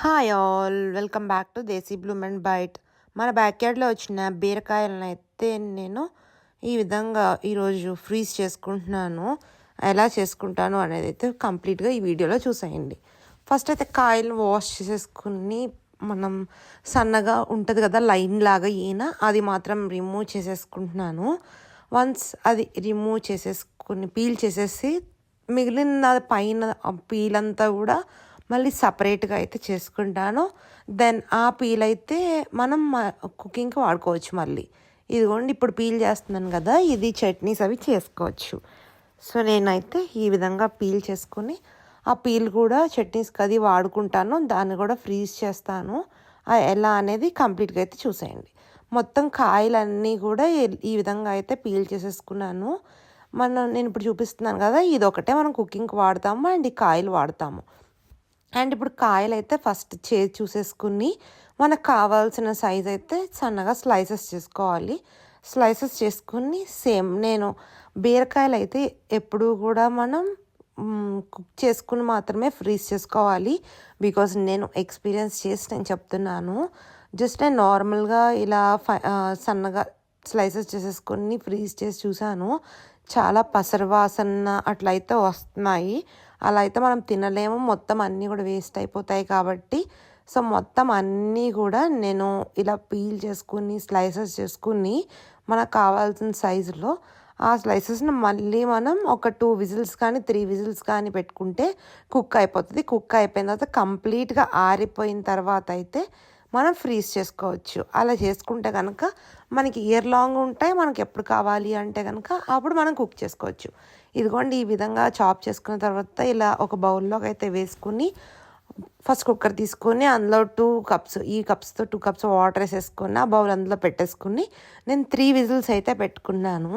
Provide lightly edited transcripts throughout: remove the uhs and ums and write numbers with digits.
Hi all, welcome back to Desi bloom and bite. మన బ్యాక్యార్డ్లో వచ్చిన బీరకాయలను అయితే నేను ఈ విధంగా ఈరోజు ఫ్రీజ్ చేసుకుంటున్నాను. ఎలా చేసుకుంటాను అనేది అయితే కంప్లీట్గా ఈ వీడియోలో చూసేయండి. ఫస్ట్ అయితే కాయలను వాష్ చేసేసుకుని మనం సన్నగా ఉంటుంది కదా లైన్ లాగా అది మాత్రం రిమూవ్ చేసేసుకుంటున్నాను. వన్స్ అది రిమూవ్ చేసేసుకుని పీల్ చేసేసి మిగిలిన పైన పీల్ అంతా కూడా మళ్ళీ సపరేట్గా అయితే చేసుకుంటాను. దెన్ ఆ పీల్ అయితే మనం కుకింగ్కి వాడుకోవచ్చు. మళ్ళీ ఇదిగోండి ఇప్పుడు పీల్ చేస్తున్నాను కదా, ఇది చట్నీస్ అవి చేసుకోవచ్చు. సో నేనైతే ఈ విధంగా పీల్ చేసుకుని ఆ పీల్ కూడా చట్నీస్కి అది వాడుకుంటాను. దాన్ని కూడా ఫ్రీజ్ చేస్తాను. ఎలా అనేది కంప్లీట్గా అయితే చూసేయండి. మొత్తం కాయలన్నీ కూడా ఈ విధంగా అయితే పీల్ చేసేసుకున్నాను. నేను ఇప్పుడు చూపిస్తున్నాను కదా, ఇది ఒకటే మనం కుకింగ్కి వాడతాము అండ్ ఈ కాయలు వాడతాము. అండ్ ఇప్పుడు కాయలు అయితే ఫస్ట్ చూసేసుకుని మనకు కావాల్సిన సైజ్ అయితే సన్నగా స్లైసెస్ చేసుకోవాలి. స్లైసెస్ చేసుకుని సేమ్ నేను బీరకాయలు అయితే ఎప్పుడూ కూడా మనం కుక్ చేసుకుని మాత్రమే ఫ్రీజ్ చేసుకోవాలి. బికాజ్ నేను ఎక్స్పీరియన్స్ చేసి నేను చెప్తున్నాను. జస్ట్ నేను నార్మల్గా ఇలా సన్నగా స్లైసెస్ చేసేసుకొని ఫ్రీజ్ చేసి చూసాను. చాలా పసరవాసన అట్లయితే వస్తున్నాయి. అలా అయితే మనం తినలేము, మొత్తం అన్నీ కూడా వేస్ట్ అయిపోతాయి కాబట్టి. సో మొత్తం అన్నీ కూడా నేను ఇలా పీల్ చేసుకుని స్లైసెస్ చేసుకుని మనకు కావాల్సిన సైజులో ఆ స్లైసెస్ని మళ్ళీ మనం ఒక 2 విజిల్స్ కానీ 3 విజిల్స్ కానీ పెట్టుకుంటే కుక్ అయిపోతుంది. కుక్ అయిపోయిన తర్వాత కంప్లీట్గా ఆరిపోయిన తర్వాత అయితే మనం ఫ్రీజ్ చేసుకోవచ్చు. అలా చేసుకుంటే కనుక మనకి ఇయర్ లాంగ్ ఉంటాయి. మనకి ఎప్పుడు కావాలి అంటే కనుక అప్పుడు మనం కుక్ చేసుకోవచ్చు. ఇదిగోండి ఈ విధంగా చాప్ చేసుకున్న తర్వాత ఇలా ఒక బౌల్లోకి అయితే వేసుకుని ఫస్ట్ కుక్కర్ తీసుకొని అందులో 2 కప్స్, ఈ కప్స్తో 2 కప్స్ వాటర్ వేసేసుకొని ఆ బౌల్ అందులో పెట్టేసుకుని నేను 3 విజిల్స్ అయితే పెట్టుకున్నాను.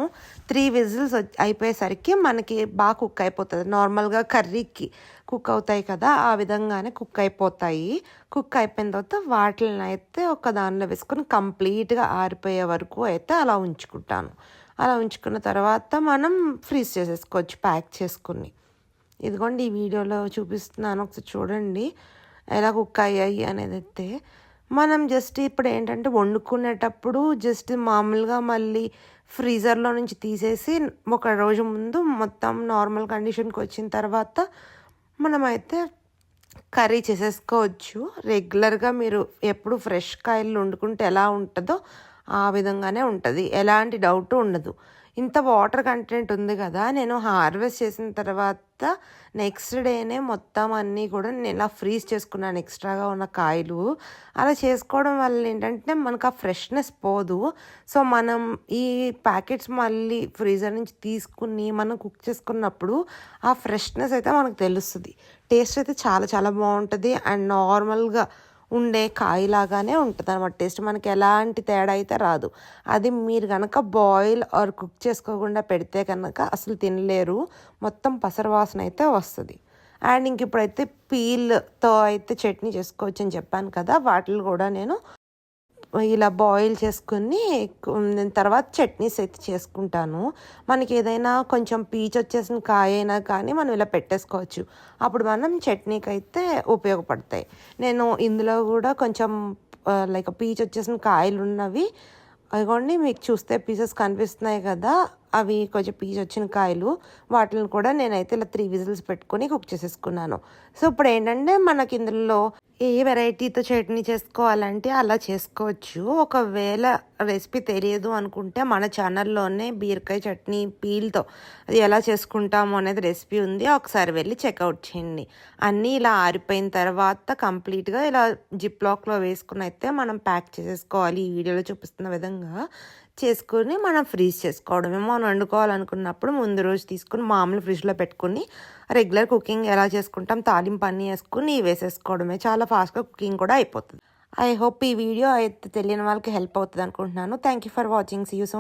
3 విజిల్స్ అయిపోయేసరికి మనకి బాగా కుక్ అయిపోతుంది. నార్మల్గా కర్రీకి కుక్ అవుతాయి కదా, ఆ విధంగానే కుక్ అయిపోతాయి. కుక్ అయిపోయిన తర్వాత వాటిని అయితే ఒక దానిలో వేసుకొని కంప్లీట్గా ఆరిపోయే వరకు అయితే అలా ఉంచుకుంటాను. అలా ఉంచుకున్న తర్వాత మనం ఫ్రీజ్ చేసేసుకోవచ్చు ప్యాక్ చేసుకుని. ఇదిగోండి ఈ వీడియోలో చూపిస్తున్నాను, ఒకసారి చూడండి ఎలా కుక్ అయ్యాయి అనేది. అయితే మనం జస్ట్ ఇప్పుడు ఏంటంటే వండుకునేటప్పుడు జస్ట్ మామూలుగా మళ్ళీ ఫ్రీజర్లో నుంచి తీసేసి ఒక రోజు ముందు మొత్తం నార్మల్ కండిషన్కి వచ్చిన తర్వాత మనమైతే కర్రీ చేసేసుకోవచ్చు. రెగ్యులర్గా మీరు ఎప్పుడు ఫ్రెష్ కాయలు వండుకుంటే ఎలా ఉంటుందో ఆ విధంగానే ఉంటుంది, ఎలాంటి డౌట్ ఉండదు. ఇంత వాటర్ కంటెంట్ ఉంది కదా, నేను హార్వెస్ట్ చేసిన తర్వాత నెక్స్ట్ డేనే మొత్తం అన్నీ కూడా నేను ఇలా ఫ్రీజ్ చేసుకున్నాను ఎక్స్ట్రాగా ఉన్న కాయలు. అలా చేసుకోవడం వల్ల ఏంటంటే మనకు ఆ ఫ్రెష్నెస్ పోదు. సో మనం ఈ ప్యాకెట్స్ మళ్ళీ ఫ్రీజర్ నుంచి తీసుకుని మనం కుక్ చేసుకున్నప్పుడు ఆ ఫ్రెష్నెస్ అయితే మనకు తెలుస్తుంది. టేస్ట్ అయితే చాలా చాలా బాగుంటుంది అండ్ నార్మల్గా ఉండే కాయలాగానే ఉంటుంది అనమాట. టేస్ట్ మనకి ఎలాంటి తేడా అయితే రాదు. అది మీరు కనుక బాయిల్ ఆర్ కుక్ చేసుకోకుండా పెడితే కనుక అసలు తినలేరు, మొత్తం పసరవాసన అయితే వస్తుంది. అండ్ ఇంక ఇప్పుడైతే పీల్తో అయితే చట్నీ చేసుకోవచ్చు అని చెప్పాను కదా, వాటిని కూడా నేను ఇలా బాయిల్ చేసుకుని తర్వాత చట్నీస్ అయితే చేసుకుంటాను. మనకి ఏదైనా కొంచెం పీచు వచ్చేసిన కాయ అయినా కానీ మనం ఇలా పెట్టేసుకోవచ్చు. అప్పుడు మనం చట్నీకి అయితే ఉపయోగపడతాయి. నేను ఇందులో కూడా కొంచెం లైక్ పీచు వచ్చేసిన కాయలు ఉన్నవి అదిగోండి మీకు చూస్తే పీసెస్ కనిపిస్తున్నాయి కదా, అవి కొంచెం పీచు వచ్చిన కాయలు, వాటిని కూడా నేనైతే ఇలా 3 విజిల్స్ పెట్టుకొని కుక్ చేసేసుకున్నాను. సో ఇప్పుడు ఏంటంటే మనకి ఇందులో ఏ వెరైటీతో చట్నీ చేసుకోవాలంటే అలా చేసుకోవచ్చు. ఒకవేళ రెసిపీ తెలియదు అనుకుంటే మన ఛానల్లోనే బీరకాయ చట్నీ పీల్తో అది ఎలా చేసుకుంటాము అనేది రెసిపీ ఉంది, ఒకసారి వెళ్ళి చెక్అవుట్ చేయండి. అన్నీ ఇలా ఆరిపోయిన తర్వాత కంప్లీట్గా ఇలా జిప్ లాక్లో వేసుకుని అయితే మనం ప్యాక్ చేసేసుకోవాలి. ఈ వీడియోలో చూపిస్తున్న విధంగా చేసుకుని మనం ఫ్రీజ్ చేసుకోవడమే. మనం వండుకోవాలనుకున్నప్పుడు ముందు రోజు తీసుకుని మామూలు ఫ్రిడ్జ్లో పెట్టుకుని రెగ్యులర్ కుకింగ్ ఎలా చేసుకుంటాం తాలింపు అన్నీ వేసుకుని వేసేసుకోవడమే. చాలా ఫాస్ట్గా కుకింగ్ కూడా అయిపోతుంది. ఐ హోప్ ఈ వీడియో అయితే తెలియని వాళ్ళకి హెల్ప్ అవుతుంది అనుకుంటున్నాను. Thank you for watching. See you so